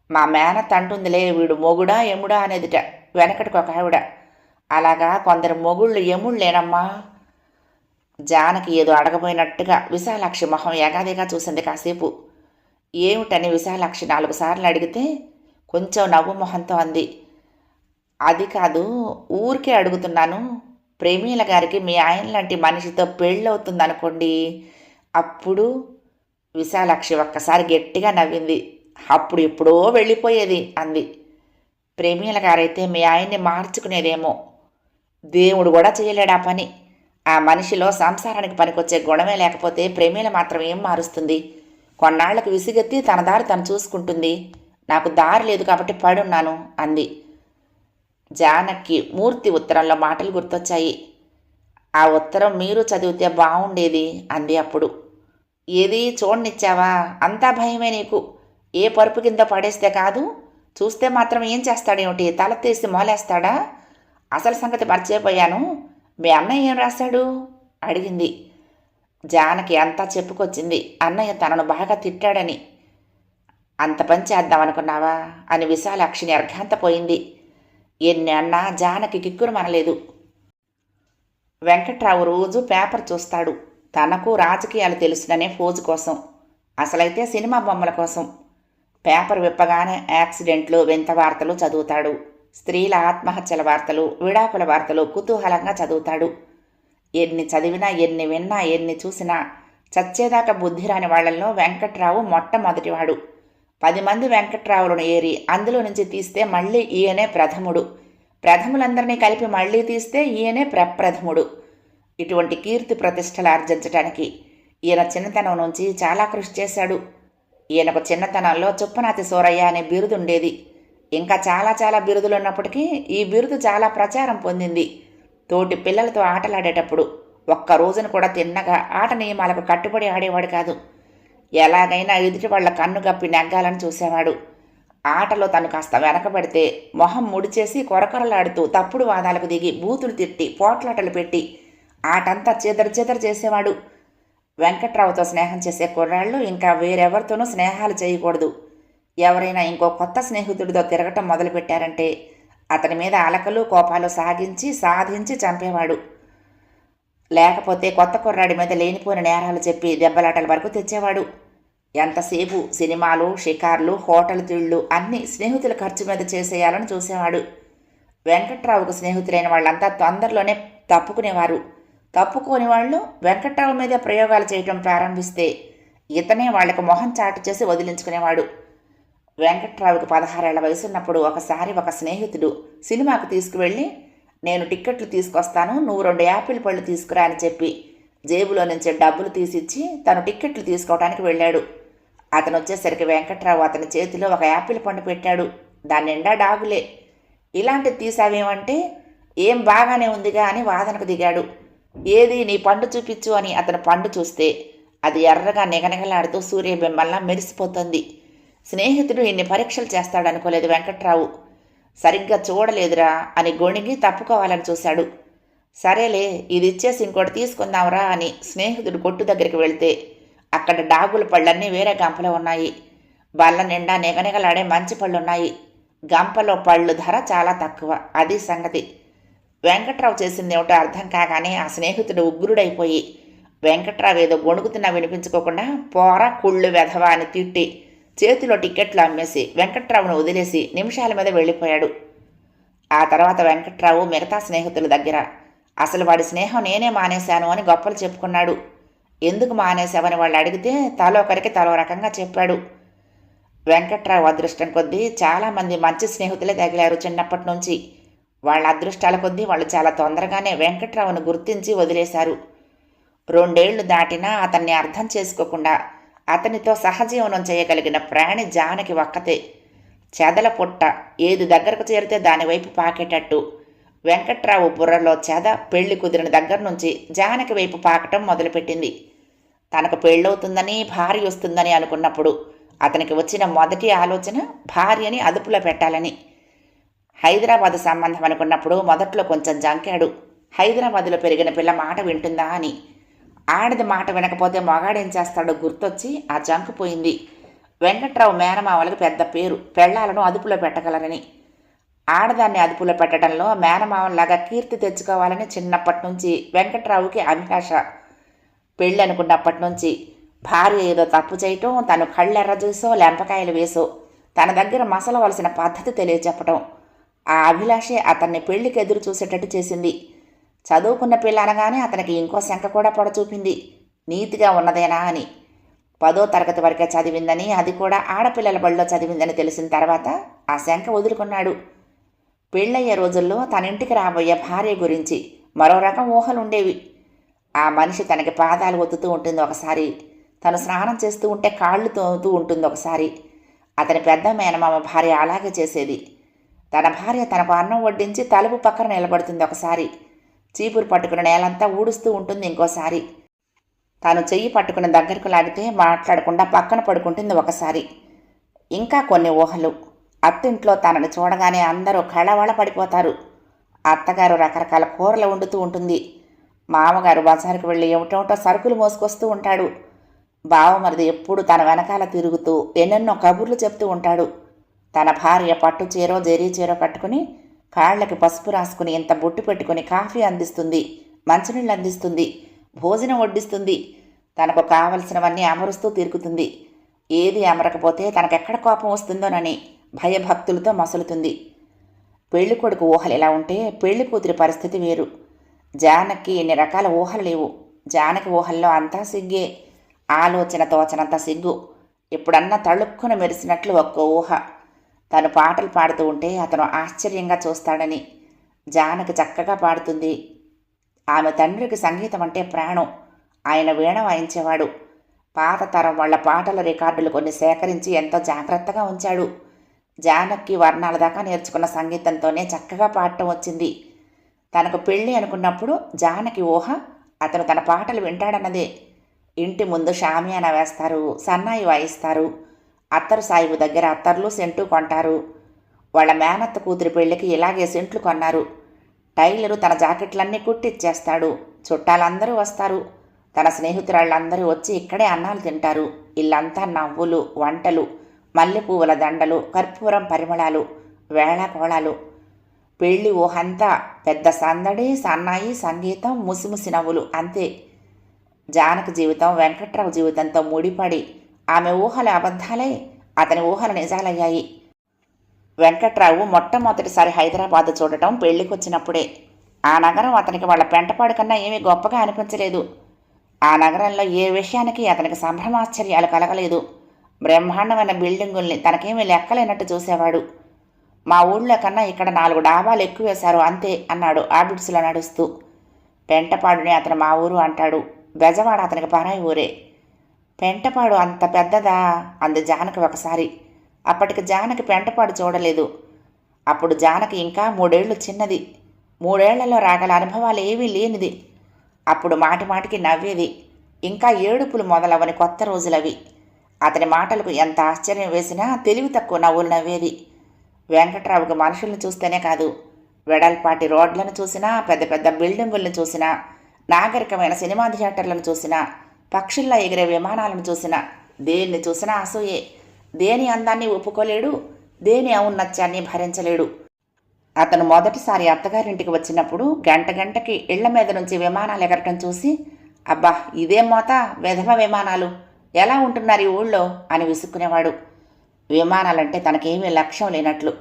మా మేనత్ అంటుందిలే, వీడు మొగుడా ఎముడా అనేదిట వెనకటికి ఒక ఆవిడ. అలాగా కొందరు మొగుళ్ళు ఎముళ్ళేనమ్మా. జానకి ఏదో అడగబోయినట్టుగా విశాలాక్షి మొహం ఎగాదిగా చూసింది కాసేపు. ఏమిటని విశాలాక్షి 4 సార్లు అడిగితే కొంచెం నవ్వు మొహంతో అంది. అది కాదు, ఊరికే అడుగుతున్నాను. ప్రేమీల గారికి మీ ఆయన లాంటి మనిషితో పెళ్ళవుతుందనుకోండి, అప్పుడు విశాలాక్షి ఒక్కసారి గట్టిగా నవ్వింది. అప్పుడు ఎప్పుడో వెళ్ళిపోయేది అంది. ప్రేమీల గారైతే మీ ఆయన్ని మార్చుకునేదేమో. దేవుడు కూడా చేయలేడా పని. ఆ మనిషిలో సంసారానికి పనికొచ్చే గుణమే లేకపోతే ప్రేమీల మాత్రం ఏం మారుస్తుంది? కొన్నాళ్లకు విసిగెత్తి తన దారి తను చూసుకుంటుంది. నాకు దారి లేదు కాబట్టి పడున్నాను అంది. జానకి మూర్తి ఉత్తరంలో మాటలు గుర్తొచ్చాయి. ఆ ఉత్తరం మీరు చదివితే బాగుండేది అంది అప్పుడు. ఏది చూడనిచ్చావా? అంతా భయమే నీకు. ఏ పరుపు కింద పడేస్తే కాదు, చూస్తే మాత్రం ఏం చేస్తాడేమిటి? తల తీసి మోలేస్తాడా? అసలు సంగతి మర్చిపోయాను. మీ అన్నయ్య ఏం రాశాడు అడిగింది. జానకి అంతా చెప్పుకొచ్చింది. అన్నయ్య తనను బాగా తిట్టాడని. అంత పని చేద్దామనుకున్నావా అని విశాలాక్షిని అర్ఘాంతపోయింది. ఎన్ని అన్నా జానకి కిక్కురు మనలేదు. వెంకట్రావు రోజు పేపర్ చూస్తాడు. తనకు రాజకీయాలు తెలుసుననే ఫోజు కోసం, అసలైతే సినిమా బొమ్మల కోసం. పేపర్ విప్పగానే యాక్సిడెంట్లు, వింత వార్తలు చదువుతాడు. స్త్రీల ఆత్మహత్యల వార్తలు, విడాకుల వార్తలు కుతూహలంగా చదువుతాడు. ఎన్ని చదివినా, ఎన్ని విన్నా, ఎన్ని చూసినా చచ్చేదాకా బుద్ధిరాని వాళ్లలో వెంకట్రావు మొట్టమొదటివాడు. 10 మంది వెంకట్రావులను ఏరి అందులో నుంచి తీస్తే మళ్ళీ ఈయనే ప్రథముడు. ప్రథములందరినీ కలిపి మళ్ళీ తీస్తే ఈయనే ప్రప్రథముడు. ఇటువంటి కీర్తి ప్రతిష్టలు ఆర్జించటానికి ఈయన చిన్నతనం నుంచి చాలా కృషి చేశాడు. ఈయనకు చిన్నతనంలో చుప్పనాతి సూరయ్య అనే బిరుదుండేది. ఇంకా చాలా చాలా బిరుదులున్నప్పటికీ ఈ బిరుదు చాలా ప్రచారం పొందింది. తోటి పిల్లలతో ఆటలాడేటప్పుడు ఒక్క రోజును కూడా తిన్నగా ఆట నియమాలకు కట్టుబడి ఆడేవాడు కాదు. ఎలాగైనా ఎదుటి వాళ్ల కన్ను గప్పి నెగ్గాలని చూసేవాడు. ఆటలో తను కాస్త వెనకబడితే మొహం ముడిచేసి కొరకొరలాడుతూ తప్పుడు వాదాలకు దిగి బూతులు తిట్టి పోట్లాటలు పెట్టి ఆటంతా చెదరు చేసేవాడు. వెంకట్రావుతో స్నేహం చేసే కుర్రాళ్ళు ఇంకా వేరెవరితోనూ స్నేహాలు చేయకూడదు. ఎవరైనా ఇంకో కొత్త స్నేహితుడితో తిరగటం మొదలుపెట్టారంటే అతని మీద అలకలు కోపాలు సాధించి చంపేవాడు. లేకపోతే కొత్త కుర్రాడి మీద లేనిపోయిన నేరాలు చెప్పి దెబ్బలాటల వరకు తెచ్చేవాడు. ఎంతసేపు సినిమాలు, షికార్లు, హోటల్ తిళ్ళు అన్నీ స్నేహితుల ఖర్చు మీద చేసేయాలని చూసేవాడు. వెంకట్రావుకు స్నేహితులైన వాళ్ళంతా తొందరలోనే తప్పుకునేవారు. తప్పుకోని వాళ్ళు వెంకట్రావు మీద ప్రయోగాలు చేయటం ప్రారంభిస్తే ఇతనే వాళ్లకు మొహం చాటు చేసి వదిలించుకునేవాడు. వెంకట్రావుకి 16 ఏళ్ల వయసున్నప్పుడు ఒకసారి ఒక స్నేహితుడు సినిమాకు తీసుకువెళ్ళి, నేను టిక్కెట్లు తీసుకొస్తాను, నువ్వు 2 యాపిల్ పళ్ళు తీసుకురా అని చెప్పి జేబులో నుంచి డబ్బులు తీసిచ్చి తను టిక్కెట్లు తీసుకోవడానికి వెళ్ళాడు. అతను వచ్చేసరికి వెంకట్రావు అతని చేతిలో ఒక యాపిల్ పండు పెట్టాడు. దాని నిండా డాగులే. ఇలాంటిది తీసావేమంటే, ఏం బాగానే ఉందిగా అని వాదనకు దిగాడు. ఏది నీ పండు చూపించు అని అతను పండు చూస్తే అది ఎర్రగా నిగనిగలాడుతూ సూర్యబింబంలా మెరిసిపోతుంది. స్నేహితుడు ఇన్ని పరీక్షలు చేస్తాడనుకోలేదు వెంకట్రావు. సరిగ్గా చూడలేదురా అని గొణిగి తప్పుకోవాలని చూశాడు. సరేలే ఇది ఇచ్చేసి ఇంకోటి తీసుకుందాంరా అని స్నేహితుడు కొట్టు దగ్గరికి వెళ్తే అక్కడ డాగుల పళ్ళన్నీ వేరే గంపలో ఉన్నాయి. బల్ల నిండా నిగనిగలాడే మంచి పళ్ళున్నాయి. గంపలో పళ్ళు ధర చాలా తక్కువ. అది సంగతి. వెంకట్రావు చేసిందేమిటో అర్థం కాగానే ఆ స్నేహితుడు ఉగ్రుడైపోయి వెంకట్రావు ఏదో గొణుకుతున్నా వినిపించుకోకుండా పోరా కుళ్ళు వెధవా అని తిట్టి చేతిలో టిక్కెట్లు అమ్మేసి వెంకట్రావును వదిలేసి నిమిషాల మీద వెళ్ళిపోయాడు. ఆ తర్వాత వెంకట్రావు మిగతా స్నేహితుల దగ్గర అసలు వాడి స్నేహం నేనే మానేశాను అని గొప్పలు చెప్పుకున్నాడు. ఎందుకు మానేశావని వాళ్ళు అడిగితే తలోకరికి తలో రకంగా చెప్పాడు. వెంకట్రావు అదృష్టం కొద్దీ చాలామంది మంచి స్నేహితులే తగిలారు చిన్నప్పటి నుంచి. వాళ్ళ అదృష్టాల కొద్దీ వాళ్ళు చాలా తొందరగానే వెంకట్రావును గుర్తించి వదిలేశారు. 2 ఏళ్లు దాటినా అతన్ని అర్థం చేసుకోకుండా అతనితో సహజీవనం చేయగలిగిన ప్రాణి జానకి ఒక్కతే. చెదల పుట్ట ఏది దగ్గరకు చేరితే దానివైపు పాకేటట్టు వెంకట్రావు బుర్రలో చెద పెళ్లి కుదిరిన దగ్గర నుంచి జానకి వైపు పాకటం మొదలుపెట్టింది. తనకు పెళ్ళవుతుందని భార్య వస్తుందని అనుకున్నప్పుడు అతనికి వచ్చిన మొదటి ఆలోచన భార్యని అదుపులో పెట్టాలని. హైదరాబాద్ సంబంధం అనుకున్నప్పుడు మొదట్లో కొంచెం జంకాడు. హైదరాబాదులో పెరిగిన పిల్ల మాట వింటుందా అని. ఆడది మాట వినకపోతే మొగాడేం చేస్తాడో గుర్తొచ్చి ఆ జంకు పోయింది. వెంకట్రావు మేనమావలకు పెద్ద పేరు, పెళ్లాలను అదుపులో పెట్టగలరని. ఆడదాన్ని అదుపులో పెట్టడంలో మేనమావలాగా కీర్తి తెచ్చుకోవాలని చిన్నప్పటి నుంచి వెంకట్రావుకి అభిలాష. పెళ్ళి అనుకున్నప్పటి నుంచి భార్య ఏదో తప్పు చేయటం, తను కళ్ళెర్ర చూసో లెంపకాయలు వేసో తన దగ్గర మసలవలసిన పద్ధతి తెలియచెప్పటం, ఆ అభిలాషే అతన్ని పెళ్లికి ఎదురు చూసేటట్టు చేసింది. చదువుకున్న పిల్ల అనగానే అతనికి ఇంకో శంక కూడా పొడచూపింది, నీతిగా ఉన్నదేనా అని. 10వ తరగతి వరకే చదివిందని, అది కూడా ఆడపిల్లల బడిలో చదివిందని తెలిసిన తర్వాత ఆ శంక వదులుకున్నాడు. పెళ్ళయ్యే రోజుల్లో తన ఇంటికి రాబోయే భార్య గురించి మరో రకం ఊహలుండేవి. ఆ మనిషి తనకి పాదాలు ఒత్తుతూ ఉంటుంది ఒకసారి, తను స్నానం చేస్తూ ఉంటే కాళ్ళు తోముతూ ఉంటుంది ఒకసారి. అతని పెద్ద మేనమామ భార్య అలాగే చేసేది. తన భార్య తనకు అన్నం వడ్డించి తలుపు పక్కన నిలబడుతుంది ఒకసారి, చీపురు పట్టుకుని నేలంతా ఊడుస్తూ ఉంటుంది ఇంకోసారి. తాను చెయ్యి పట్టుకుని దగ్గరకు లాగితే మాట్లాడకుండా పక్కన పడుకుంటుంది ఒకసారి. ఇంకా కొన్ని ఊహలు. అత్తింట్లో తనని చూడగానే అందరూ కళవళ పడిపోతారు. అత్తగారు రకరకాల కూరలు వండుతూ ఉంటుంది. మామగారు బజారుకు వెళ్ళి ఏమిటోటో సరుకులు మోసుకొస్తూ ఉంటాడు. బావమరిది ఎప్పుడు తన వెనకాల తిరుగుతూ ఎన్నెన్నో కబుర్లు చెప్తూ ఉంటాడు. తన భార్య పట్టు చీరో జరీ చీరో కట్టుకుని కాళ్ళకి పసుపు రాసుకుని ఇంత బొట్టు పెట్టుకుని కాఫీ అందిస్తుంది, మంచినీళ్ళు అందిస్తుంది, భోజనం వడ్డిస్తుంది. తనకు కావలసినవన్నీ అమరుస్తూ తిరుగుతుంది. ఏది అమరకపోతే తనకెక్కడ కోపం వస్తుందోనని భయభక్తులతో మసులుతుంది. పెళ్లి కొడుకు ఊహలు ఎలా ఉంటే పెళ్లి కూతురి పరిస్థితి వేరు. జానకి ఎన్ని రకాల ఊహలు లేవు. జానకి ఊహల్లో అంతా సిగ్గే, ఆలోచన తోచనంత సిగ్గు. ఎప్పుడన్నా తళుక్కున మెరిసినట్లు ఒక్కో ఊహ. తను పాటలు పాడుతూ ఉంటే అతను ఆశ్చర్యంగా చూస్తాడని. జానకి చక్కగా పాడుతుంది. ఆమె తండ్రికి సంగీతం అంటే ప్రాణం. ఆయన వీణ వాయించేవాడు. పాత తరం వాళ్ల పాటల రికార్డులు కొన్ని సేకరించి ఎంతో జాగ్రత్తగా ఉంచాడు. జానకి వర్ణాల దాకా నేర్చుకున్న సంగీతంతోనే చక్కగా పాడటం వచ్చింది. తనకు పెళ్ళి అనుకున్నప్పుడు జానకి ఊహ అతను తన పాటలు వింటాడన్నదే. ఇంటి ముందు షామియానా వేస్తారు, సన్నాయి వాయిస్తారు. అత్తరు సాయిబు దగ్గర అత్తర్లు సెంటు కొంటారు. వాళ్ళ మేనత్త కూతురి పెళ్లికి ఇలాగే సెంట్లు కొన్నారు. టైలరు తన జాకెట్లన్నీ కుట్టిచ్చేస్తాడు. చుట్టాలందరూ వస్తారు. తన స్నేహితురాళ్ళందరూ వచ్చి ఇక్కడే అన్నాలు తింటారు. ఇల్లంతా నవ్వులు, వంటలు, మల్లెపూవుల దండలు, కర్పూరం పరిమళాలు, వేళాకోళాలు. పెళ్లి ఊహంతా పెద్ద సందడి, సన్నాయి, సంగీతం, ముసిముసి నవ్వులు అంతే. జానకి జీవితం వెంకట్రావు జీవితంతో ముడిపడి ఆమె ఊహల అబద్ధాలై అతని ఊహలు నిజాలయ్యాయి. వెంకట్రావు మొట్టమొదటిసారి హైదరాబాద్ చూడటం పెళ్లికొచ్చినప్పుడే. ఆ నగరం అతనికి వాళ్ళ పెంటపాడు కన్నా ఏమీ గొప్పగా అనిపించలేదు. ఆ నగరంలో ఏ విషయానికి అతనికి సంభ్రమాశ్చర్యాలు కలగలేదు. బ్రహ్మాండమైన బిల్డింగుల్ని తనకేమీ లెక్కలేనట్టు చూసేవాడు. మా ఊళ్ళో కన్నా ఇక్కడ 4 డాబాలు ఎక్కువ వేశారు అంతే అన్నాడు ఆబిడ్స్లో నడుస్తూ. పెంటపాడుని అతను మా ఊరు అంటాడు. బెజవాడ అతనికి పరాయి ఊరే. పెంటపాడు అంత పెద్దదా అంది జానకి ఒకసారి. అప్పటికి జానకి పెంటపాడు చూడలేదు. అప్పుడు జానకి ఇంకా 3 ఏళ్లు చిన్నది. 3 ఏళ్లలో రాగల అనుభవాలు ఏవీ లేనిది. అప్పుడు మాటిమాటికి నవ్వేది. ఇంకా ఏడుపులు మొదలవని కొత్త రోజులవి. అతని మాటలకు ఎంత ఆశ్చర్యం వేసినా తెలివి తక్కువ నవ్వులు నవ్వేది. వెంకట్రావుకి మనుషుల్ని చూస్తేనే కాదు, వెడల్పాటి రోడ్లను చూసినా, పెద్ద పెద్ద బిల్డింగులను చూసినా, నాగరికమైన సినిమా థియేటర్లను చూసినా, పక్షుల్లా ఎగిరే విమానాలను చూసినా, దేన్ని చూసినా అసూయే. దేని అందాన్ని ఒప్పుకోలేడు, దేని ఔన్నత్యాన్ని భరించలేడు. అతను మొదటిసారి అత్తగారింటికి వచ్చినప్పుడు గంట గంటకి ఇళ్ల మీద నుంచి విమానాలు ఎగరటం చూసి, అబ్బా ఇదేం మోత, వెధవ విమానాలు, ఎలా ఉంటున్నారు ఈ ఊళ్ళో అని విసుక్కునేవాడు. విమానాలంటే తనకేమీ లక్ష్యం లేనట్లు.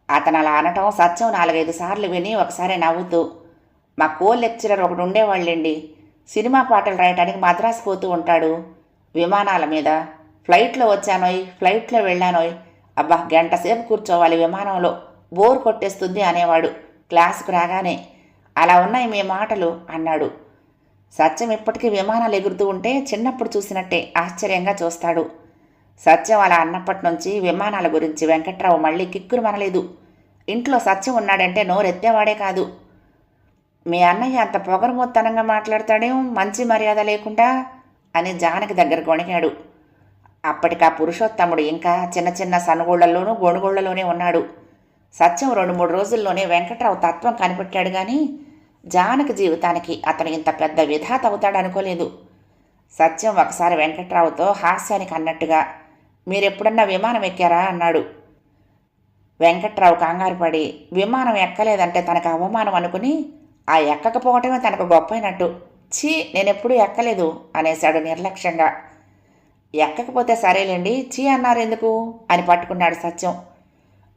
అతను అలా అనటం సత్యం 4-5 సార్లు విని ఒకసారి నవ్వుతూ, మా లెక్చరర్ ఒకడు ఉండేవాళ్ళండి, సినిమా పాటలు రాయటానికి మద్రాసు పోతూ ఉంటాడు. విమానాల మీద ఫ్లైట్లో వచ్చానోయ్, ఫ్లైట్లో వెళ్ళానోయ్, అబ్బా గంట సేపు కూర్చోవాలి విమానంలో, బోర్ కొట్టేస్తుంది అనేవాడు క్లాసుకు రాగానే. అలా ఉన్నాయి మీ మాటలు అన్నాడు. సత్యం ఇప్పటికీ విమానాలు ఎగురుతూ ఉంటే చిన్నప్పుడు చూసినట్టే ఆశ్చర్యంగా చూస్తాడు. సత్యం అలా అన్నప్పటి నుంచి విమానాల గురించి వెంకట్రావు మళ్ళీ కిక్కురు మనలేదు. ఇంట్లో సత్యం ఉన్నాడంటే నోరెత్తేవాడే కాదు. మీ అన్నయ్య అంత పొగరుమోత్తనంగా మాట్లాడతాడేం మంచి మర్యాద లేకుండా అని జానకి దగ్గర గొణిగాడు. అప్పటికా పురుషోత్తముడు ఇంకా చిన్న చిన్న సనుగోళ్లలోనూ గొణుగోళ్లలోనే ఉన్నాడు. సత్యం 2-3 రోజుల్లోనే వెంకట్రావు తత్వం కనిపెట్టాడు కానీ జానకి జీవితానికి అతను ఇంత పెద్ద విధాత అవుతాడనుకోలేదు. సత్యం ఒకసారి వెంకట్రావుతో హాస్యానికి అన్నట్టుగా, మీరెప్పుడన్నా విమానం ఎక్కారా అన్నాడు. వెంకట్రావు కంగారు పడి విమానం ఎక్కలేదంటే తనకు అవమానం అనుకుని ఆ ఎక్కకపోవటమే తనకు గొప్పైనట్టు, ఛీ నేనెప్పుడూ ఎక్కలేదు అనేశాడు నిర్లక్ష్యంగా. ఎక్కకపోతే సరేలేండి, చీ అన్నారెందుకు అని పట్టుకున్నాడు సత్యం.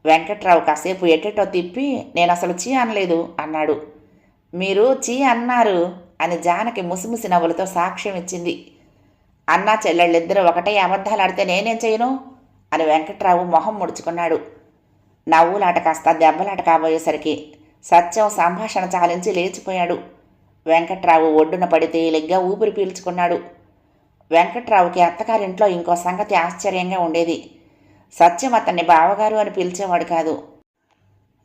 వెంకట్రావు కాసేపు ఎటెటో తిప్పి, నేను అసలు చీ అనలేదు అన్నాడు. మీరు చీ అన్నారు అని జానకి ముసిముసి నవ్వులతో సాక్ష్యం ఇచ్చింది. అన్నా చెల్లెళ్ళిద్దరూ ఒకటే అబద్ధాలు ఆడితే నేనేం చేయను అని వెంకట్రావు మొహం ముడుచుకున్నాడు. నవ్వులాట కాస్త దెబ్బలాట కాబోయేసరికి సత్యం సంభాషణ చాలించి లేచిపోయాడు. వెంకట్రావు ఒడ్డున పడి తేలిగ్గా ఊపిరి పీల్చుకున్నాడు. వెంకట్రావుకి అత్తగారింట్లో ఇంకో సంగతి ఆశ్చర్యంగా ఉండేది. సత్యం అతన్ని బావగారు అని పిలిచేవాడు కాదు.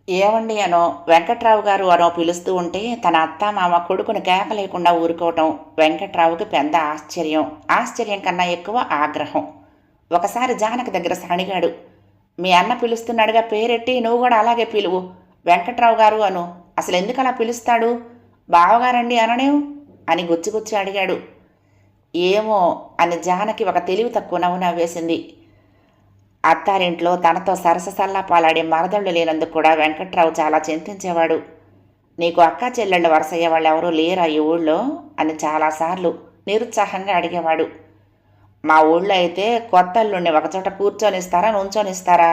ఏవండి అనో, వెంకట్రావు గారు అనో పిలుస్తూ ఉంటే తన అత్తామామ కొడుకుని కేక లేకుండా ఊరుకోవటం వెంకట్రావుకి పెద్ద ఆశ్చర్యం. ఆశ్చర్యం కన్నా ఎక్కువ ఆగ్రహం. ఒకసారి జానకి దగ్గర సణిగాడు. మీ అన్న పిలుస్తున్నాడుగా పేరెట్టి, నువ్వు కూడా అలాగే పిలువు, వెంకట్రావు గారు అను, అసలు ఎందుకు అలా పిలుస్తాడు, బావగారండి అననేవు అని గుచ్చిగుచ్చి అడిగాడు. ఏమో అని జానకి ఒక తెలివి తక్కువ నవ్వు నవ్వేసింది. అత్తారింట్లో తనతో సరససల్లా పాలాడే మరదళ్ళు లేనందుకు కూడా వెంకట్రావు చాలా చింతించేవాడు. నీకు అక్కా చెల్లెళ్ళు వరసయ్యే వాళ్ళు ఎవరూ లేరా ఈ ఊళ్ళో అని చాలాసార్లు నిరుత్సాహంగా అడిగేవాడు. మా ఊళ్ళో అయితే కొత్తల్లుండి ఒకచోట కూర్చొనిస్తారా నుంచొనిస్తారా,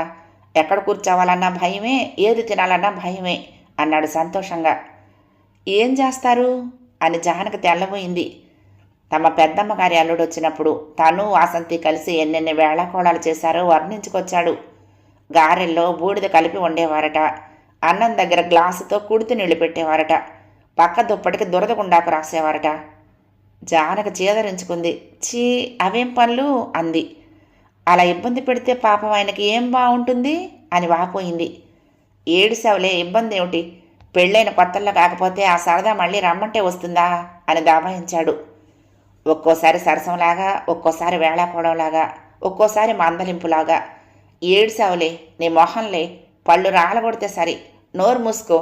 ఎక్కడ కూర్చోవాలన్నా భయమే, ఏది తినాలన్నా భయమే అన్నాడు సంతోషంగా. ఏం చేస్తారు అని జానకి తెల్లబోయింది. తమ పెద్దమ్మగారి అల్లుడు వచ్చినప్పుడు తను వాసంతి కలిసి ఎన్నెన్ని వేళాకోళాలు చేశారో వర్ణించుకొచ్చాడు. గారెల్లో బూడిద కలిపి వండేవారట, అన్నం దగ్గర గ్లాసుతో కుడితి నీళ్లు పెట్టేవారట, పక్క దుప్పటికి దురద గుండాకు రాసేవారట. జానకి చీదరించుకుంది. చీ అవేం పనులు అంది. అలా ఇబ్బంది పెడితే పాపం ఆయనకి ఏం బాగుంటుంది అని వాపోయింది. ఏడుసావులే, ఇబ్బంది ఏమిటి, పెళ్ళైన కొత్తల్లో కాకపోతే ఆ సరదా మళ్ళీ రమ్మంటే వస్తుందా అని దాబాయించాడు. ఒక్కోసారి సరసంలాగా, ఒక్కోసారి వేళాకోవడంలాగా, ఒక్కోసారి మందలింపులాగా. ఏడుసావులే, నీ మొహంలే, పళ్ళు రాలగొడితే సరి, నోరు మూసుకో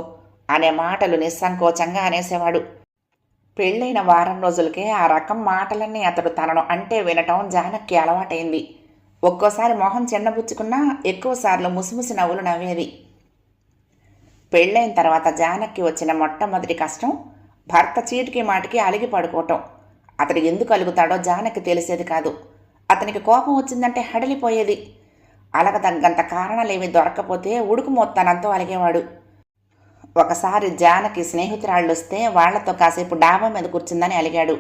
అనే మాటలు నిస్సంకోచంగా అనేసేవాడు. పెళ్ళైన వారం రోజులకే ఆ రకం మాటలన్నీ అతడు తనను అంటే వినటం జానకి అలవాటైంది. ఒక్కోసారి మొహం చిన్నబుచ్చుకున్నా ఎక్కువసార్లు ముసిముసి నవ్వులు నవ్వేది. పెళ్ళైన తర్వాత జానకి వచ్చిన మొట్టమొదటి కష్టం భర్త చీటికి మాటికి అలిగి పడుకోవటం. అతడు ఎందుకు అలుగుతాడో జానకి తెలిసేది కాదు. అతనికి కోపం వచ్చిందంటే హడలిపోయేది. అలగదగ్గంత కారణాలేమీ దొరక్కపోతే ఉడుకు మోత్తానంతో అలిగేవాడు. ఒకసారి జానకి స్నేహితురాళ్ళు వస్తే వాళ్లతో కాసేపు డాబా మీద కూర్చుందని అలిగాడు.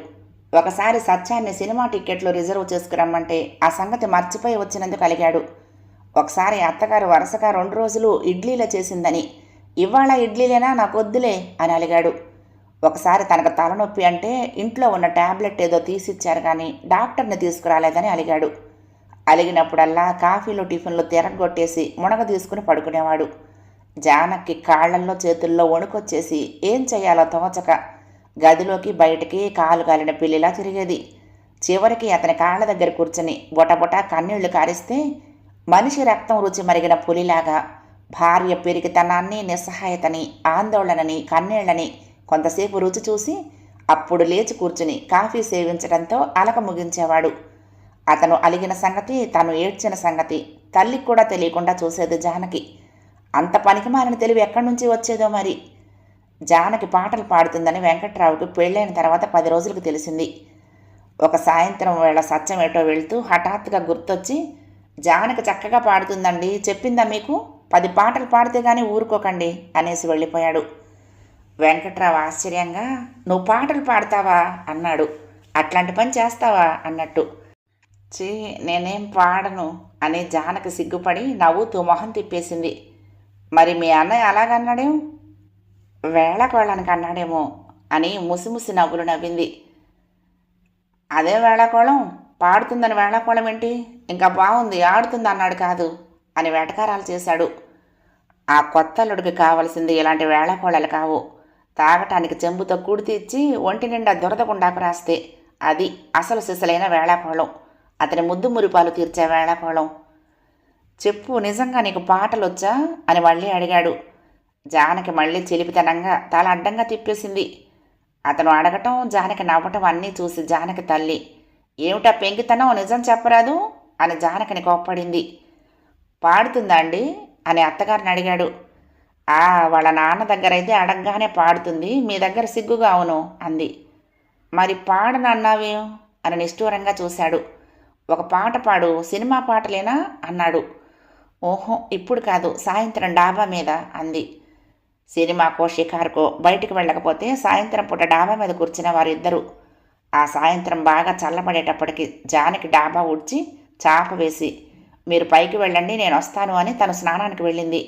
ఒకసారి సత్యాన్ని సినిమా టిక్కెట్లు రిజర్వ్ చేసుకురమ్మంటే ఆ సంగతి మర్చిపోయి వచ్చినందుకు అలిగాడు. ఒకసారి అత్తగారు వరుసగా 2 రోజులు ఇడ్లీలో చేసిందని, ఇవాళ ఇడ్లీలేనా నాకొద్దులే అని అలిగాడు. ఒకసారి తనకు తలనొప్పి అంటే ఇంట్లో ఉన్న ట్యాబ్లెట్ ఏదో తీసిచ్చారు కానీ డాక్టర్ని తీసుకురాలేదని అలిగాడు. అలిగినప్పుడల్లా కాఫీలు టిఫిన్లు తిరగొట్టేసి మునగ తీసుకుని పడుకునేవాడు. జానకి కాళ్లల్లో చేతుల్లో వణుకొచ్చేసి ఏం చెయ్యాలో తోచక గదిలోకి బయటికి కాలు కాలిన పిల్లిలా తిరిగేది. చివరికి అతని కాళ్ల దగ్గర కూర్చుని బొటబొట కన్నీళ్లు కారిస్తే మనిషి రక్తం రుచి మరిగిన పులిలాగా భార్య పెరిగితనాన్ని, నిస్సహాయతని, ఆందోళనని, కన్నీళ్లని కొంతసేపు రుచి చూసి అప్పుడు లేచి కూర్చుని కాఫీ సేవించడంతో అలక ముగించేవాడు. అతను అలిగిన సంగతి, తను ఏడ్చిన సంగతి తల్లికి కూడా తెలియకుండా చూసేది జానకి. అంత పనికిమాలిన తెలివి ఎక్కడి నుంచి వచ్చేదో మరి. జానకి పాటలు పాడుతుందని వెంకట్రావుకి పెళ్ళైన తర్వాత 10 రోజులకు తెలిసింది. ఒక సాయంత్రం వేళ సత్యం ఏటో వెళ్తూ హఠాత్తుగా గుర్తొచ్చి, జానకి చక్కగా పాడుతుందండి, చెప్పిందా మీకు? 10 పాటలు పాడితే గానీ ఊరుకోకండి అనేసి వెళ్ళిపోయాడు. వెంకట్రావు ఆశ్చర్యంగా, నువ్వు పాటలు పాడతావా అన్నాడు. అట్లాంటి పని చేస్తావా అన్నట్టు. చీ, నేనేం పాడను అని జానకి సిగ్గుపడి నవ్వుతూ మొహం తిప్పేసింది. మరి మీ అన్నయ్య అలాగన్నాడేం? వేళకోళానికి అన్నాడేమో అని ముసిముసి నవ్వులు నవ్వింది. అదే వేళాకోళం, పాడుతుందని వేళాకోళం ఏంటి? ఇంకా బాగుంది, ఆడుతుంది అన్నాడు కాదు అని వెటకారాలు చేశాడు. ఆ కొత్తల్లుడికి కావలసింది ఇలాంటి వేళాకోళాలు కావు. తాగటానికి చెంబుతో కుడితి ఇచ్చి ఒంటి నిండా దురదగుండాకు రాస్తే అది అసలు సిసలైన వేళాకోళం. అతని ముద్దు మురిపాలు తీర్చే వేళాకోళం. చెప్పు, నిజంగా నీకు పాటలొచ్చా అని మళ్ళీ అడిగాడు. జానకి మళ్ళీ చిలిపితనంగా తల అడ్డంగా తిప్పేసింది. అతను అడగటం, జానకి నవ్వటం అన్నీ చూసి జానకి తల్లి, ఏమిటా పెంకితనం, నిజం చెప్పరాదు అని జానకిని కోప్పడింది. పాడుతుందా అండి అని అత్తగారిని అడిగాడు. వాళ్ళ నాన్న దగ్గర అయితే అడగగానే పాడుతుంది, మీ దగ్గర సిగ్గుగా అవును అంది. మరి పాడనన్నావేం అని నిష్ఠూరంగా చూశాడు. ఒక పాట పాడు, సినిమా పాటలేనా అన్నాడు. ఓహో, ఇప్పుడు కాదు, సాయంత్రం డాబా మీద అంది. సినిమాకో షికారుకో బయటికి వెళ్ళకపోతే సాయంత్రం పూట డాబా మీద కూర్చున్న వారిద్దరూ. ఆ సాయంత్రం బాగా చల్లబడేటప్పటికి జానకి డాబా ఉడ్చి చాప వేసి, మీరు పైకి వెళ్ళండి, నేను వస్తాను అని తను స్నానానికి వెళ్ళింది.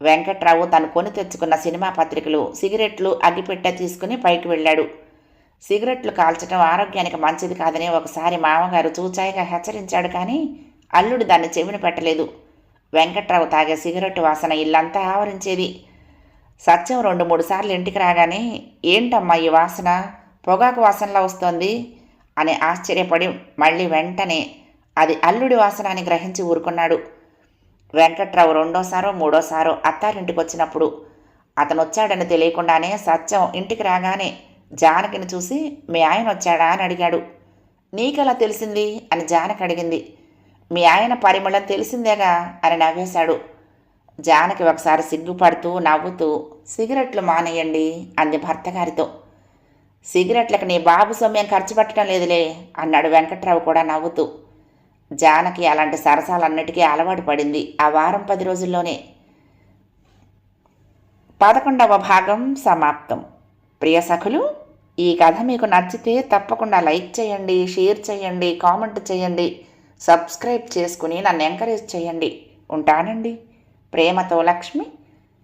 వెంకట్రావు తను కొని తెచ్చుకున్న సినిమా పత్రికలు, సిగరెట్లు అగ్గిపెట్టె తీసుకుని పైకి వెళ్ళాడు. సిగరెట్లు కాల్చడం ఆరోగ్యానికి మంచిది కాదని ఒకసారి మామగారు చూచాయిగా హెచ్చరించాడు, కానీ అల్లుడు దాన్ని చెవిన పెట్టలేదు. వెంకట్రావు తాగే సిగరెట్టు వాసన ఇల్లంతా ఆవరించేది. సత్యం 2-3 సార్లు ఇంటికి రాగానే, ఏంటమ్మా ఈ వాసన, పొగాకు వాసనలా వస్తోంది అని ఆశ్చర్యపడి మళ్ళీ వెంటనే అది అల్లుడి వాసన అని గ్రహించి ఊరుకున్నాడు. వెంకట్రావు 2వ, 3వ అత్తారింటికి వచ్చినప్పుడు అతను వచ్చాడని తెలియకుండానే సత్యం ఇంటికి రాగానే జానకిని చూసి, మీ ఆయన వచ్చాడా అని అడిగాడు. నీకెలా తెలిసింది అని జానకి అడిగింది. మీ ఆయన పరిమళం తెలిసిందేగా అని నవ్వేశాడు. జానకి ఒకసారి సిగ్గుపడుతూ నవ్వుతూ, సిగరెట్లు మానేయండి అంది భర్తగారితో. సిగరెట్లకు నీ బాబు సొమ్మేం ఖర్చు పెట్టడం లేదులే అన్నాడు వెంకట్రావు కూడా నవ్వుతూ. జానకి అలాంటి సరసాలన్నిటికీ అలవాటు పడింది ఆ వారం 10 రోజుల్లోనే. 11వ భాగం సమాప్తం. ప్రియ సఖులు, ఈ కథ మీకు నచ్చితే తప్పకుండా లైక్ చేయండి, షేర్ చేయండి, కామెంట్ చేయండి, సబ్స్క్రైబ్ చేసుకుని నన్ను ఎంకరేజ్ చేయండి. ఉంటానండి. ప్రేమతో లక్ష్మి,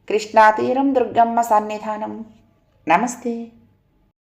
కృష్ణాతీరం దుర్గమ్మ సన్నిధానం. నమస్తే.